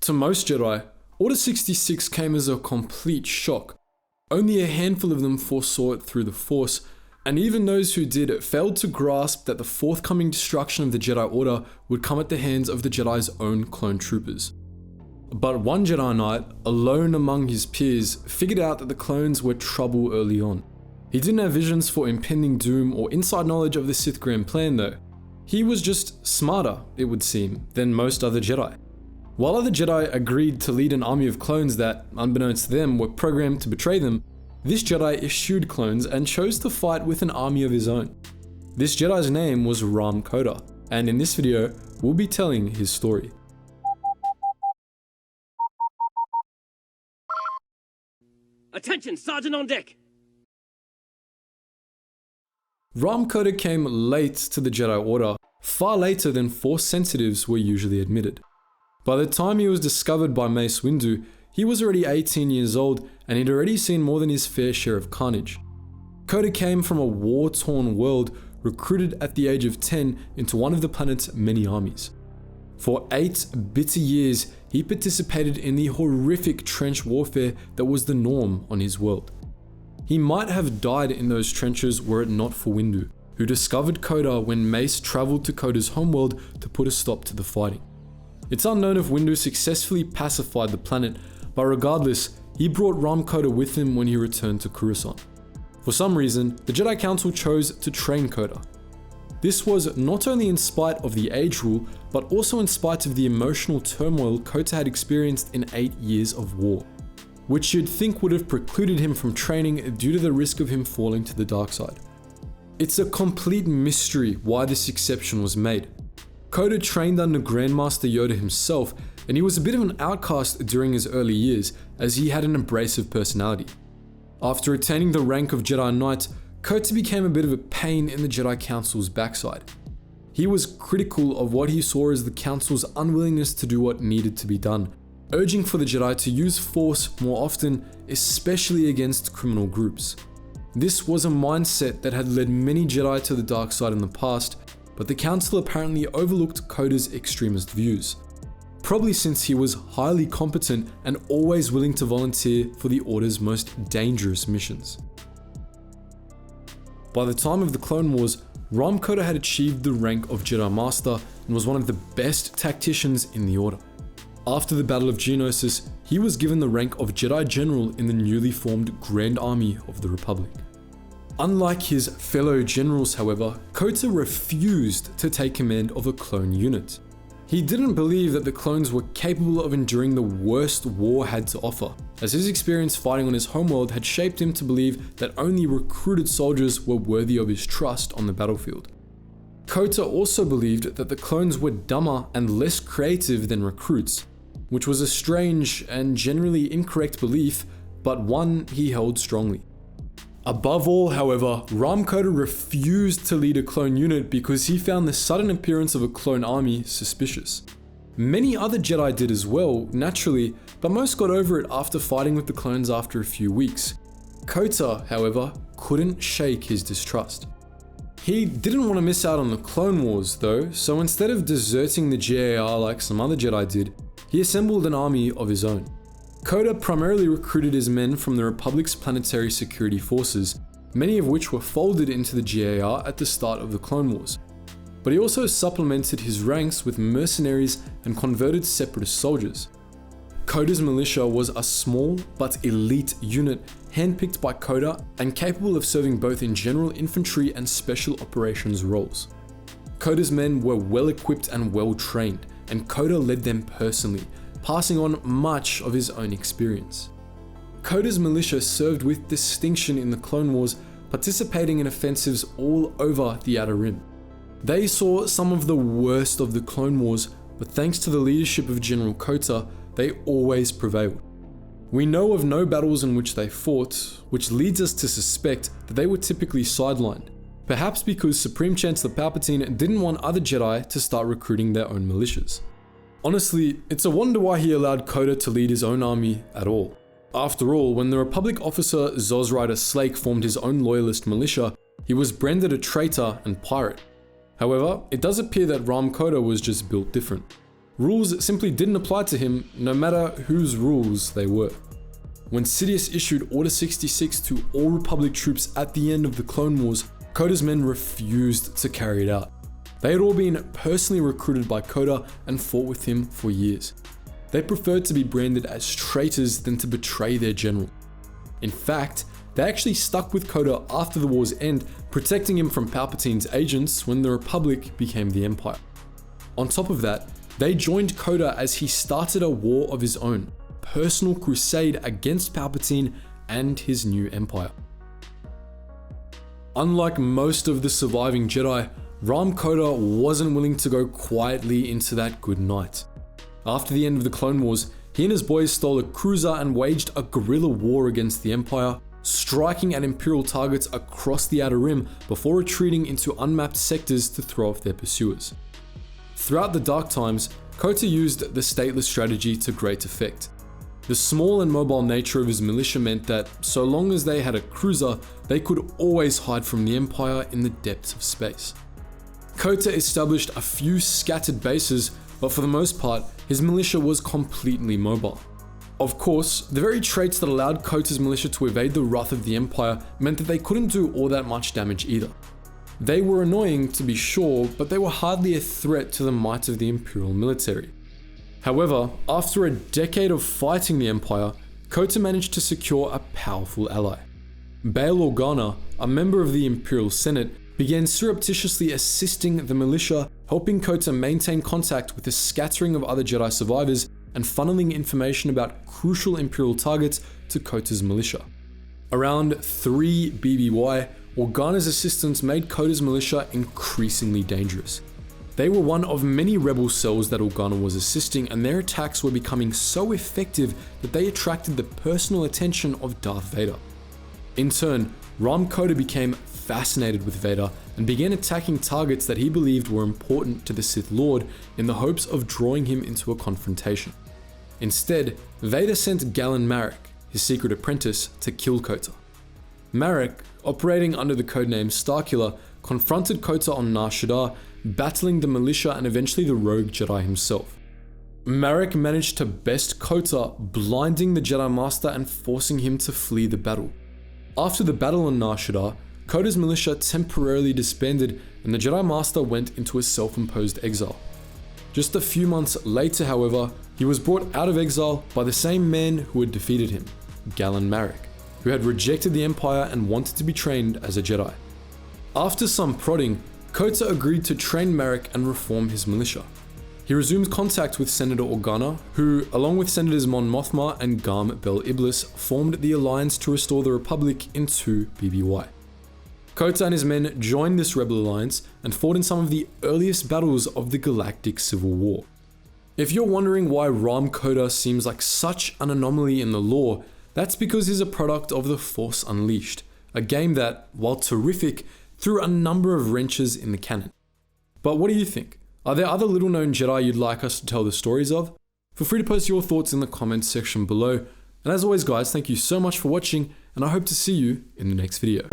To most Jedi, Order 66 came as a complete shock. Only a handful of them foresaw it through the Force, and even those who did failed to grasp that the forthcoming destruction of the Jedi Order would come at the hands of the Jedi's own clone troopers. But one Jedi Knight, alone among his peers, figured out that the clones were trouble early on. He didn't have visions for impending doom or inside knowledge of the Sith grand plan though. He was just smarter, it would seem, than most other Jedi. While other Jedi agreed to lead an army of clones that, unbeknownst to them, were programmed to betray them, this Jedi eschewed clones and chose to fight with an army of his own. This Jedi's name was Rahm Kota, and in this video, we'll be telling his story. Attention, Sergeant on deck! Rahm Kota came late to the Jedi Order, far later than Force sensitives were usually admitted. By the time he was discovered by Mace Windu, he was already 18 years old and he'd already seen more than his fair share of carnage. Kota came from a war-torn world, recruited at the age of 10 into one of the planet's many armies. For 8 bitter years, he participated in the horrific trench warfare that was the norm on his world. He might have died in those trenches were it not for Windu, who discovered Kota when Mace travelled to Kota's homeworld to put a stop to the fighting. It's unknown if Windu successfully pacified the planet, but regardless, he brought Rahm Kota with him when he returned to Coruscant. For some reason, the Jedi Council chose to train Kota. This was not only in spite of the age rule, but also in spite of the emotional turmoil Kota had experienced in 8 years of war, which you'd think would have precluded him from training due to the risk of him falling to the dark side. It's a complete mystery why this exception was made. Kota trained under Grandmaster Yoda himself, and he was a bit of an outcast during his early years, as he had an abrasive personality. After attaining the rank of Jedi Knight, Kota became a bit of a pain in the Jedi Council's backside. He was critical of what he saw as the Council's unwillingness to do what needed to be done, urging for the Jedi to use Force more often, especially against criminal groups. This was a mindset that had led many Jedi to the dark side in the past, but the Council apparently overlooked Kota's extremist views, probably since he was highly competent and always willing to volunteer for the Order's most dangerous missions. By the time of the Clone Wars, Rahm Kota had achieved the rank of Jedi Master and was one of the best tacticians in the Order. After the Battle of Geonosis, he was given the rank of Jedi General in the newly formed Grand Army of the Republic. Unlike his fellow generals, however, Kota refused to take command of a clone unit. He didn't believe that the clones were capable of enduring the worst war had to offer, as his experience fighting on his homeworld had shaped him to believe that only recruited soldiers were worthy of his trust on the battlefield. Kota also believed that the clones were dumber and less creative than recruits, which was a strange and generally incorrect belief, but one he held strongly. Above all, however, Rahm Kota refused to lead a clone unit because he found the sudden appearance of a clone army suspicious. Many other Jedi did as well, naturally, but most got over it after fighting with the clones after a few weeks. Kota, however, couldn't shake his distrust. He didn't want to miss out on the Clone Wars though, so instead of deserting the GAR like some other Jedi did, he assembled an army of his own. Kota primarily recruited his men from the Republic's planetary security forces, many of which were folded into the GAR at the start of the Clone Wars. But he also supplemented his ranks with mercenaries and converted separatist soldiers. Kota's militia was a small but elite unit handpicked by Kota and capable of serving both in general infantry and special operations roles. Kota's men were well equipped and well trained, and Kota led them personally, passing on much of his own experience. Kota's militia served with distinction in the Clone Wars, participating in offensives all over the Outer Rim. They saw some of the worst of the Clone Wars, but thanks to the leadership of General Kota, they always prevailed. We know of no battles in which they fought, which leads us to suspect that they were typically sidelined, perhaps because Supreme Chancellor Palpatine didn't want other Jedi to start recruiting their own militias. Honestly, it's a wonder why he allowed Kota to lead his own army at all. After all, when the Republic officer Zoz Rider Slake formed his own loyalist militia, he was branded a traitor and pirate. However, it does appear that Rahm Kota was just built different. Rules simply didn't apply to him, no matter whose rules they were. When Sidious issued Order 66 to all Republic troops at the end of the Clone Wars, Kota's men refused to carry it out. They had all been personally recruited by Kota and fought with him for years. They preferred to be branded as traitors than to betray their general. In fact, they actually stuck with Kota after the war's end, protecting him from Palpatine's agents when the Republic became the Empire. On top of that, they joined Kota as he started a war of his own, personal crusade against Palpatine and his new empire. Unlike most of the surviving Jedi, Rahm Kota wasn't willing to go quietly into that good night. After the end of the Clone Wars, he and his boys stole a cruiser and waged a guerrilla war against the Empire, striking at Imperial targets across the Outer Rim before retreating into unmapped sectors to throw off their pursuers. Throughout the dark times, Kota used the stateless strategy to great effect. The small and mobile nature of his militia meant that so long as they had a cruiser, they could always hide from the Empire in the depths of space. Kota established a few scattered bases, but for the most part, his militia was completely mobile. Of course, the very traits that allowed Kota's militia to evade the wrath of the Empire meant that they couldn't do all that much damage either. They were annoying to be sure, but they were hardly a threat to the might of the Imperial military. However, after a decade of fighting the Empire, Kota managed to secure a powerful ally. Bail Organa, a member of the Imperial Senate, began surreptitiously assisting the militia, helping Kota maintain contact with a scattering of other Jedi survivors and funneling information about crucial Imperial targets to Kota's militia. Around 3 BBY, Organa's assistance made Kota's militia increasingly dangerous. They were one of many rebel cells that Organa was assisting, and their attacks were becoming so effective that they attracted the personal attention of Darth Vader. In turn, Rahm Kota became fascinated with Vader and began attacking targets that he believed were important to the Sith Lord in the hopes of drawing him into a confrontation. Instead, Vader sent Galen Marek, his secret apprentice, to kill Kota. Marek, operating under the codename Starkiller, confronted Kota on Nar Shaddaa, battling the militia and eventually the rogue Jedi himself. Marek managed to best Kota, blinding the Jedi Master and forcing him to flee the battle. After the battle on Nar Shaddaa, Kota's militia temporarily disbanded and the Jedi Master went into a self-imposed exile. Just a few months later, however, he was brought out of exile by the same man who had defeated him, Galen Marek, who had rejected the Empire and wanted to be trained as a Jedi. After some prodding, Kota agreed to train Marek and reform his militia. He resumed contact with Senator Organa, who, along with Senators Mon Mothma and Garm Bel Iblis, formed the Alliance to restore the Republic in 2 BBY. Kota and his men joined this rebel alliance and fought in some of the earliest battles of the Galactic Civil War. If you're wondering why Rahm Kota seems like such an anomaly in the lore, that's because he's a product of The Force Unleashed, a game that, while terrific, threw a number of wrenches in the canon. But what do you think? Are there other little known Jedi you'd like us to tell the stories of? Feel free to post your thoughts in the comments section below. And as always guys, thank you so much for watching, and I hope to see you in the next video.